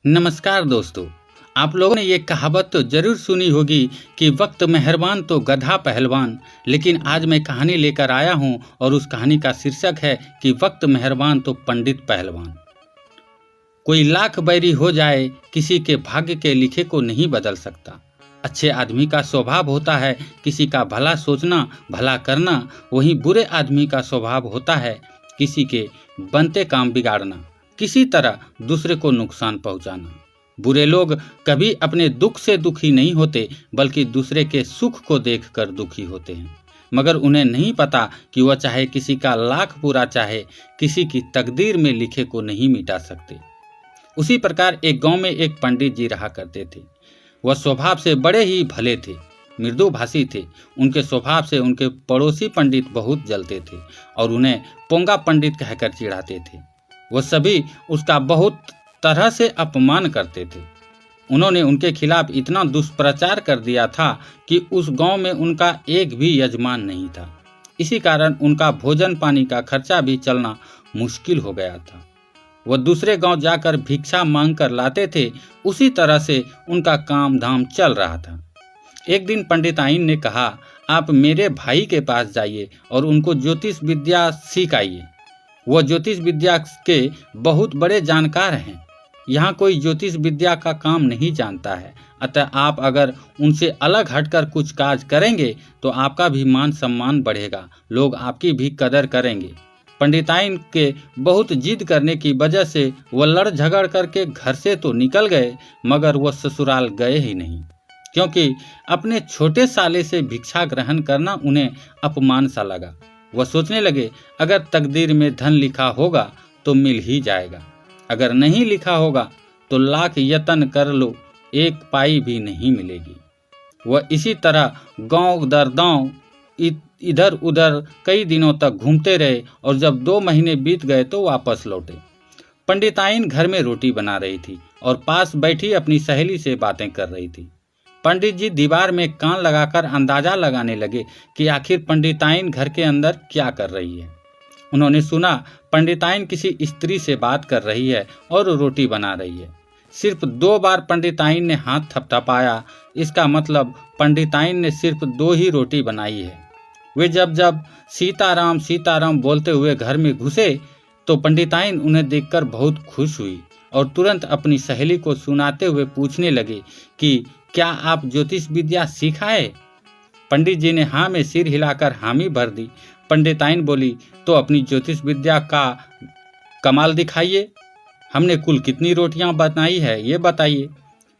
नमस्कार दोस्तों। आप लोगों ने ये कहावत तो जरूर सुनी होगी कि वक्त मेहरबान तो गधा पहलवान। लेकिन आज मैं कहानी लेकर आया हूँ और उस कहानी का शीर्षक है कि वक्त मेहरबान तो पंडित पहलवान। कोई लाख बैरी हो जाए, किसी के भाग्य के लिखे को नहीं बदल सकता। अच्छे आदमी का स्वभाव होता है किसी का भला सोचना, भला करना। वहीं बुरे आदमी का स्वभाव होता है किसी के बनते काम बिगाड़ना, किसी तरह दूसरे को नुकसान पहुंचाना। बुरे लोग कभी अपने दुख से दुखी नहीं होते, बल्कि दूसरे के सुख को देखकर दुखी होते हैं। मगर उन्हें नहीं पता कि वह चाहे किसी का लाख बुरा चाहे, किसी की तकदीर में लिखे को नहीं मिटा सकते। उसी प्रकार एक गांव में एक पंडित जी रहा करते थे। वह स्वभाव से बड़े ही भले थे, मृदुभाषी थे। उनके स्वभाव से उनके पड़ोसी पंडित बहुत जलते थे और उन्हें पोंगा पंडित कहकर चिढ़ाते थे। वह सभी उसका बहुत तरह से अपमान करते थे। उन्होंने उनके खिलाफ इतना दुष्प्रचार कर दिया था कि उस गांव में उनका एक भी यजमान नहीं था। इसी कारण उनका भोजन पानी का खर्चा भी चलना मुश्किल हो गया था। वह दूसरे गांव जाकर भिक्षा मांग कर लाते थे। उसी तरह से उनका काम धाम चल रहा था। एक दिन पंडिताइन ने कहा, आप मेरे भाई के पास जाइए और उनको ज्योतिष विद्या सिखाइए। वह ज्योतिष विद्या के बहुत बड़े जानकार हैं। यहाँ कोई ज्योतिष विद्या का काम नहीं जानता है। अतः आप अगर उनसे अलग हटकर कुछ काज करेंगे तो आपका भी मान सम्मान बढ़ेगा, लोग आपकी भी कदर करेंगे। पंडिताइन के बहुत जिद करने की वजह से वह लड़ झगड़ करके घर से तो निकल गए, मगर वह ससुराल गए ही नहीं, क्योंकि अपने छोटे साले से भिक्षा ग्रहण करना उन्हें अपमान सा लगा। वह सोचने लगे, अगर तकदीर में धन लिखा होगा तो मिल ही जाएगा, अगर नहीं लिखा होगा तो लाख यत्न कर लो, एक पाई भी नहीं मिलेगी। वह इसी तरह गांव दर गांव इधर उधर कई दिनों तक घूमते रहे और जब 2 महीने बीत गए तो वापस लौटे। पंडिताइन घर में रोटी बना रही थी और पास बैठी अपनी सहेली से बातें कर रही थी। पंडित जी दीवार में कान लगाकर अंदाजा लगाने लगे कि आखिर पंडिताइन घर के अंदर क्या कर रही है। उन्होंने सुना पंडिताइन किसी स्त्री से बात कर रही है और रोटी बना रही है। सिर्फ 2 बार पंडिताइन ने हाथ थपथपाया, इसका मतलब पंडिताइन ने सिर्फ 2 ही रोटी बनाई है। वे जब जब सीताराम सीताराम बोलते हुए घर में घुसे तो पंडिताइन उन्हें देखकर बहुत खुश हुई और तुरंत अपनी सहेली को सुनाते हुए पूछने लगे कि क्या आप ज्योतिष विद्या सिखाए? पंडित जी ने हाँ में सिर हिलाकर हामी भर दी। पंडिताइन बोली, तो अपनी ज्योतिष विद्या का कमाल दिखाइए। हमने कुल कितनी रोटियां बनाई है ये बताइए।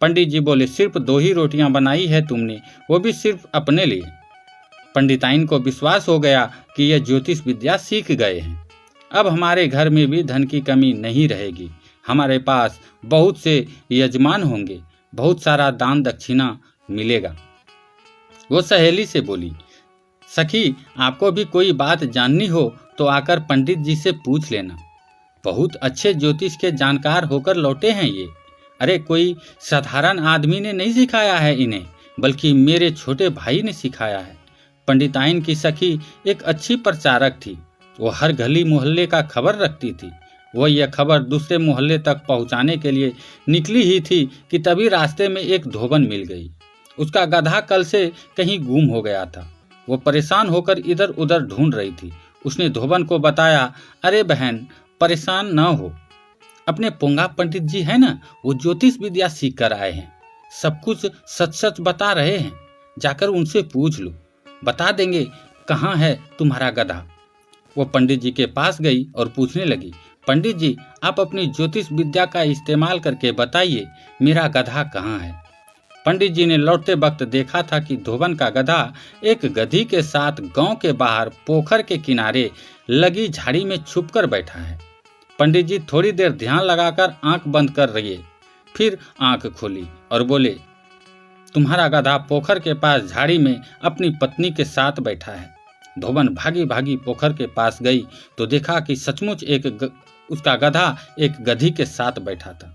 पंडित जी बोले, सिर्फ 2 ही रोटियां बनाई है तुमने, वो भी सिर्फ अपने लिए। पंडिताइन को विश्वास हो गया कि यह ज्योतिष विद्या सीख गए हैं। अब हमारे घर में भी धन की कमी नहीं रहेगी, हमारे पास बहुत से यजमान होंगे, बहुत सारा दान दक्षिणा मिलेगा। वो सहेली से बोली, सखी आपको भी कोई बात जाननी हो तो आकर पंडित जी से पूछ लेना, बहुत अच्छे ज्योतिष के जानकार होकर लौटे हैं ये। अरे कोई साधारण आदमी ने नहीं सिखाया है इन्हें, बल्कि मेरे छोटे भाई ने सिखाया है। पंडिताइन की सखी एक अच्छी प्रचारक थी। वो हर गली मोहल्ले का खबर रखती थी। वह यह खबर दूसरे मोहल्ले तक पहुंचाने के लिए निकली ही थी कि तभी रास्ते में एक धोबन मिल गई। उसका गधा कल से कहीं गुम हो गया था। वो परेशान होकर इधर उधर ढूंढ रही थी। उसने धोबन को बताया, अरे बहन परेशान न हो, अपने पोंगा पंडित जी है ना, वो ज्योतिष विद्या सीख कर आए हैं, सब कुछ सच सच बता रहे हैं, जाकर उनसे पूछ लो, बता देंगे कहाँ है तुम्हारा गधा। वो पंडित जी के पास गई और पूछने लगी, पंडित जी आप अपनी ज्योतिष विद्या का इस्तेमाल करके बताइए मेरा गधा कहाँ है। पंडित जी ने लौटते वक्त देखा था कि धोबन का गधा एक गधी के साथ गांव के बाहर पोखर के किनारे लगी झाड़ी में छुपकर बैठा है। पंडित जी थोड़ी देर ध्यान लगाकर आंख बंद कर रहे, फिर आंख खोली और बोले, तुम्हारा गधा पोखर के पास झाड़ी में अपनी पत्नी के साथ बैठा है। धोबन भागी भागी पोखर के पास गई तो देखा कि सचमुच उसका गधा एक गधी के साथ बैठा था।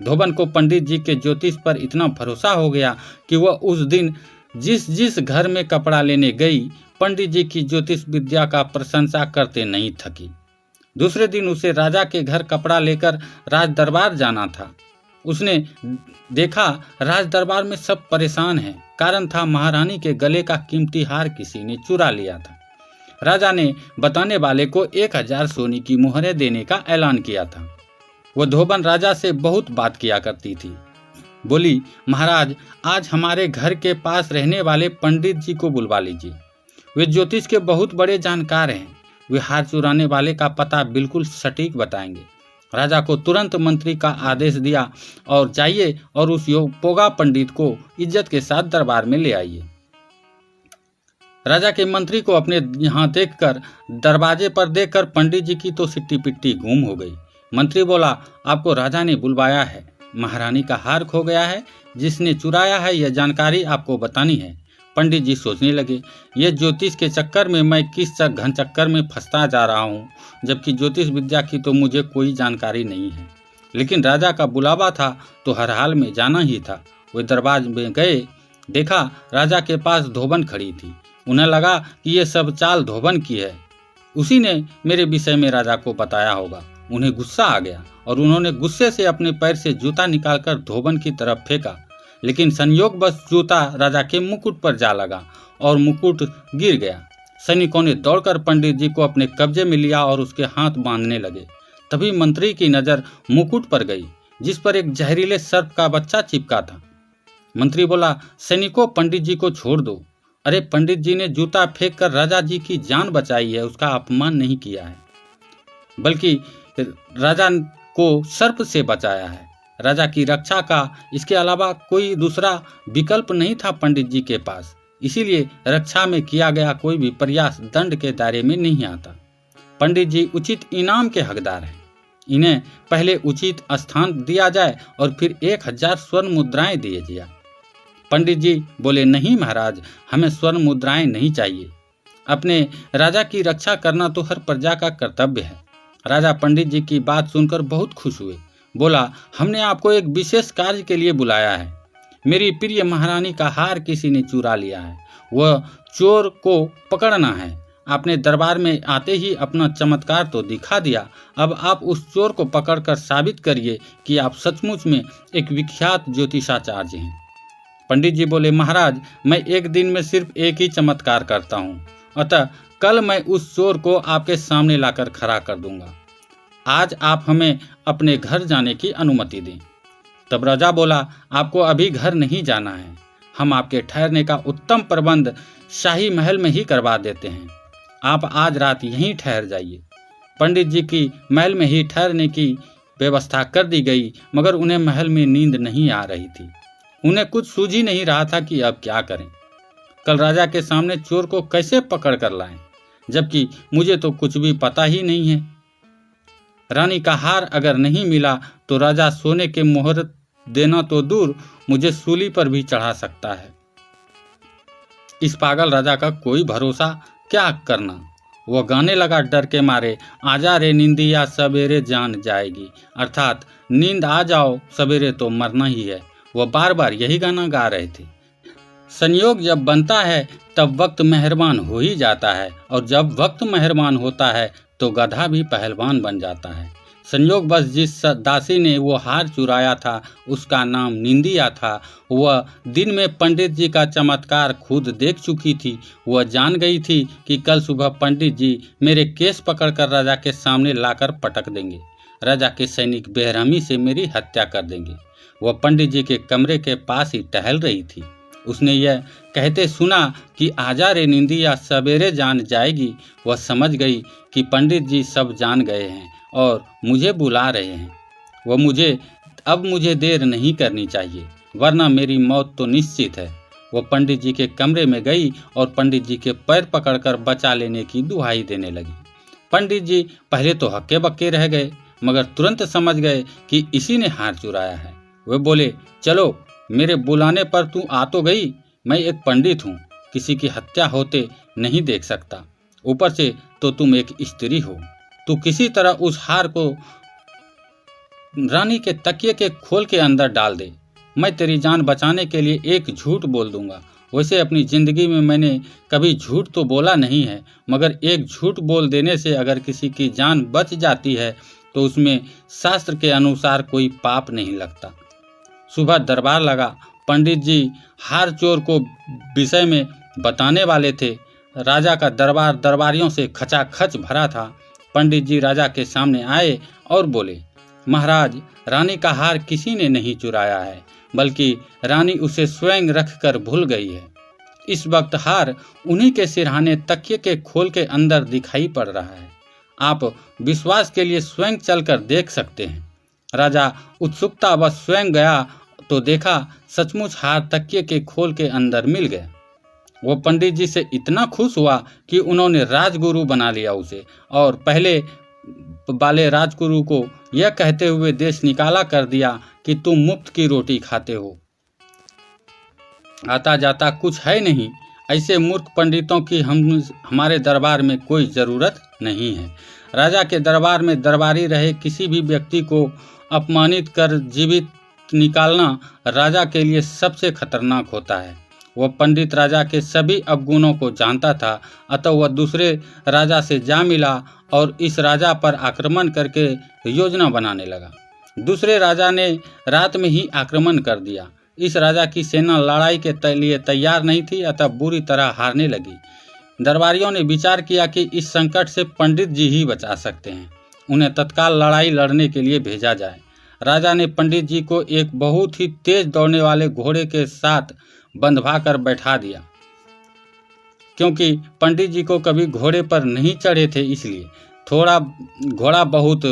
धोबन को पंडित जी के ज्योतिष पर इतना भरोसा हो गया कि वह उस दिन जिस जिस घर में कपड़ा लेने गई, पंडित जी की ज्योतिष विद्या का प्रशंसा करते नहीं थकी। दूसरे दिन उसे राजा के घर कपड़ा लेकर राज दरबार जाना था। उसने देखा राज दरबार में सब परेशान हैं। कारण था महारानी के गले का कीमती हार किसी ने चुरा लिया था। राजा ने बताने वाले को 1000 सोने की मुहरें देने का ऐलान किया था। वह धोबन राजा से बहुत बात किया करती थी। बोली, महाराज, आज हमारे घर के पास रहने वाले पंडित जी को बुलवा लीजिए। वे ज्योतिष के बहुत बड़े जानकार हैं। वे हार चुराने वाले का पता बिल्कुल सटीक बताएंगे। राजा को तुरंत मंत्री का आदेश दिया और जाइए और उस पोगा पंडित को इज्जत के साथ दरबार में ले आइए। राजा के मंत्री को अपने यहाँ देखकर दरवाजे पर देखकर पंडित जी की तो सिट्टी पिट्टी गुम हो गई। मंत्री बोला, आपको राजा ने बुलवाया है। महारानी का हार खो गया है। जिसने चुराया है यह जानकारी आपको बतानी है। पंडित जी सोचने लगे, ये ज्योतिष के चक्कर में मैं किस घन चक्कर में फंसता जा रहा हूँ, जबकि ज्योतिष विद्या की तो मुझे कोई जानकारी नहीं है। लेकिन राजा का बुलावा था तो हर हाल में जाना ही था। वे दरबार में गए, देखा राजा के पास धोबन खड़ी थी। उन्हें लगा कि ये सब चाल धोबन की है। उसी ने मेरे विषय में राजा को बताया होगा। उन्हें गुस्सा आ गया और उन्होंने गुस्से से अपने पैर से जूता निकालकर धोबन की तरफ फेंका। लेकिन संयोगवश जूता राजा के मुकुट पर जा लगा और मुकुट गिर गया। सैनिकों ने दौड़कर पंडित जी को अपने कब्जे में लिया और उसके हाथ बांधने लगे। तभी मंत्री की नजर मुकुट पर गई, जिस पर एक जहरीले सर्प का बच्चा चिपका था। मंत्री बोला, सैनिकों, पंडित जी को छोड़ दो। अरे, पंडित जी ने जूता फेंक कर राजा जी की जान बचाई है, उसका अपमान नहीं किया है, बल्कि राजा को सर्प से बचाया है। राजा की रक्षा का इसके अलावा कोई दूसरा विकल्प नहीं था पंडित जी के पास। इसीलिए रक्षा में किया गया कोई भी प्रयास दंड के दायरे में नहीं आता। पंडित जी उचित इनाम के हकदार हैं। इन्हें पहले उचित स्थान दिया जाए और फिर 1000 स्वर्ण मुद्राएं दिए जाए। पंडित जी बोले, नहीं महाराज, हमें स्वर्ण मुद्राएं नहीं चाहिए। अपने राजा की रक्षा करना तो हर प्रजा का कर्तव्य है। राजा पंडित जी की बात सुनकर बहुत खुश हुए। बोला, हमने आपको एक विशेष कार्य के लिए बुलाया है। मेरी प्रिय महारानी का हार किसी ने चुरा लिया है। वह चोर को पकड़ना है। आपने दरबार में आते ही अपना चमत्कार तो दिखा दिया। अब आप उस चोर को पकड़कर साबित करिए कि आप सचमुच में एक विख्यात ज्योतिषाचार्य हैं। पंडित जी बोले, महाराज, मैं एक दिन में सिर्फ एक ही चमत्कार करता हूँ, अतः कल मैं उस चोर को आपके सामने लाकर खड़ा कर दूंगा। आज आप हमें अपने घर जाने की अनुमति दें। तब राजा बोला, आपको अभी घर नहीं जाना है। हम आपके ठहरने का उत्तम प्रबंध शाही महल में ही करवा देते हैं। आप आज रात यहीं ठहर जाइए। पंडित जी की महल में ही ठहरने की व्यवस्था कर दी गई, मगर उन्हें महल में नींद नहीं आ रही थी। उन्हें कुछ सूझ ही नहीं रहा था कि अब क्या करें। कल राजा के सामने चोर को कैसे पकड़ कर लाएं, जबकि मुझे तो कुछ भी पता ही नहीं है। रानी का हार अगर नहीं मिला तो राजा सोने के मोहर देना तो दूर, मुझे सूली पर भी चढ़ा सकता है। इस पागल राजा का कोई भरोसा क्या करना। वह गाने लगा डर के मारे, आजा रे निंदिया सवेरे जान जाएगी, अर्थात नींद आ जाओ, सवेरे तो मरना ही है। वह बार बार यही गाना गा रहे थे। संयोग जब बनता है तब वक्त मेहरबान हो ही जाता है, और जब वक्त मेहरबान होता है तो गधा भी पहलवान बन जाता है। संयोग बस जिस दासी ने वो हार चुराया था उसका नाम निंदिया था। वह दिन में पंडित जी का चमत्कार खुद देख चुकी थी। वह जान गई थी कि कल सुबह पंडित जी मेरे केस पकड़कर राजा के सामने लाकर पटक देंगे। राजा के सैनिक बेरहमी से मेरी हत्या कर देंगे। वह पंडित जी के कमरे के पास ही टहल रही थी। उसने यह कहते सुना कि आजा रे निंदिया सवेरे जान जाएगी। वह समझ गई कि पंडित जी सब जान गए हैं और मुझे बुला रहे हैं। अब मुझे देर नहीं करनी चाहिए, वरना मेरी मौत तो निश्चित है। वह पंडित जी के कमरे में गई और पंडित जी के पैर पकड़कर बचा लेने की दुहाई देने लगी। पंडित जी पहले तो हक्के बक्के रह गए, मगर तुरंत समझ गए कि इसी ने हार चुराया है। वे बोले, चलो, मेरे बुलाने पर तू आ तो गई। मैं एक पंडित हूँ, किसी की हत्या होते नहीं देख सकता। ऊपर से तो तुम एक स्त्री हो। तू किसी तरह उस हार को रानी के तकिए के खोल के अंदर डाल दे। मैं तेरी जान बचाने के लिए एक झूठ बोल दूंगा। वैसे अपनी जिंदगी में मैंने कभी झूठ तो बोला नहीं है, मगर एक झूठ बोल देने से अगर किसी की जान बच जाती है तो उसमें शास्त्र के अनुसार कोई पाप नहीं लगता। सुबह दरबार लगा। पंडित जी हार चोर को विषय में बताने वाले थे। राजा का दरबार दरबारियों से खचाखच भरा था। पंडित जी राजा के सामने आए और बोले, महाराज, रानी का हार किसी ने नहीं चुराया है, बल्कि रानी उसे स्वयं रखकर भूल गई है। इस वक्त हार उन्हीं के सिरहाने तकिए के खोल के अंदर दिखाई पड़ रहा है। आप विश्वास के लिए स्वयं चलकर देख सकते हैं। राजा उत्सुकतावश स्वयं गया तो देखा सचमुच हार तकिए के खोल के अंदर मिल गया। वो पंडित जी से इतना खुश हुआ कि उन्होंने राजगुरु बना लिया उसे, और पहले वाले राजगुरु को यह कहते हुए देश निकाला कर दिया कि तुम मुफ्त की रोटी खाते हो, आता जाता कुछ है नहीं। ऐसे मूर्ख पंडितों की हमारे दरबार में कोई ज़रूरत नहीं है। राजा के दरबार में दरबारी रहे किसी भी व्यक्ति को अपमानित कर जीवित निकालना राजा के लिए सबसे खतरनाक होता है। वह पंडित राजा के सभी अवगुणों को जानता था, अतः वह दूसरे राजा से जा मिला और इस राजा पर आक्रमण करके योजना बनाने लगा। दूसरे राजा ने रात में ही आक्रमण कर दिया। इस राजा की सेना लड़ाई के लिए तैयार नहीं थी, अतः बुरी तरह हारने लगी। दरबारियों ने विचार किया कि इस संकट से पंडित जी ही बचा सकते हैं, उन्हें तत्काल लड़ाई लड़ने के लिए भेजा जाए। राजा ने पंडित जी को एक बहुत ही तेज दौड़ने वाले घोड़े के साथ बंधवा कर बैठा दिया। क्योंकि पंडित जी को कभी घोड़े पर नहीं चढ़े थे, इसलिए थोड़ा घोड़ा बहुत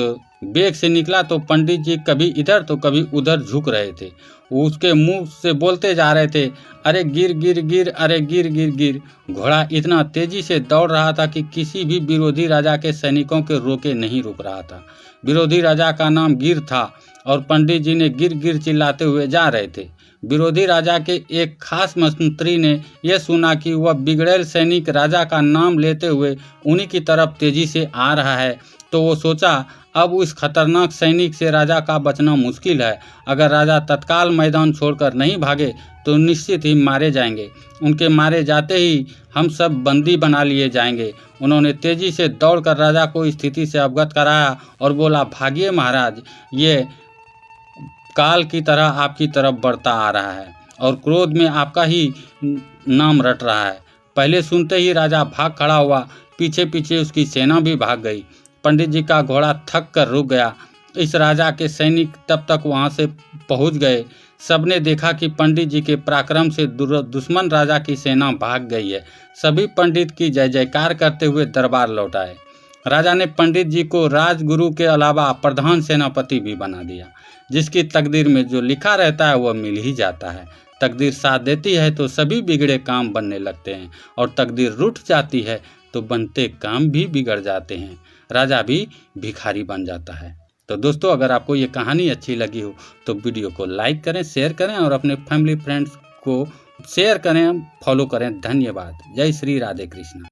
बेग से निकला तो पंडित जी कभी इधर तो कभी उधर झुक रहे थे। उसके मुंह से बोलते जा रहे थे, अरे गिर गिर गिर, अरे गिर गिर गिर। घोड़ा इतना तेजी से दौड़ रहा था कि किसी भी विरोधी राजा के सैनिकों के रोके नहीं रुक रहा था। विरोधी राजा का नाम गिर था और पंडित जी ने गिर गिर चिल्लाते हुए जा रहे थे। विरोधी राजा के एक खास मंत्री ने यह सुना कि वह बिगड़ैल सैनिक राजा का नाम लेते हुए उन्हीं की तरफ तेजी से आ रहा है, तो वो सोचा अब उस खतरनाक सैनिक से राजा का बचना मुश्किल है। अगर राजा तत्काल मैदान छोड़कर नहीं भागे तो निश्चित ही मारे जाएंगे। उनके मारे जाते ही हम सब बंदी बना लिए जाएंगे। उन्होंने तेजी से दौड़कर राजा को स्थिति से अवगत कराया और बोला, भागिए महाराज, ये काल की तरह आपकी तरफ बढ़ता आ रहा है और क्रोध में आपका ही नाम रट रहा है। पहले सुनते ही राजा भाग खड़ा हुआ, पीछे पीछे उसकी सेना भी भाग गई। पंडित जी का घोड़ा थक कर रुक गया। इस राजा के सैनिक तब तक वहां से पहुंच गए। सबने देखा कि पंडित जी के पराक्रम से दुश्मन राजा की सेना भाग गई है। सभी पंडित की जय जयकार करते हुए दरबार लौट आए। राजा ने पंडित जी को राजगुरु के अलावा प्रधान सेनापति भी बना दिया। जिसकी तकदीर में जो लिखा रहता है वह मिल ही जाता है। तकदीर साथ देती है तो सभी बिगड़े काम बनने लगते हैं, और तकदीर रूठ जाती है तो बनते काम भी बिगड़ जाते हैं। राजा भी भिखारी बन जाता है। तो दोस्तों, अगर आपको ये कहानी अच्छी लगी हो तो वीडियो को लाइक करें, शेयर करें और अपने फैमिली फ्रेंड्स को शेयर करें, फॉलो करें। धन्यवाद। जय श्री राधे कृष्ण।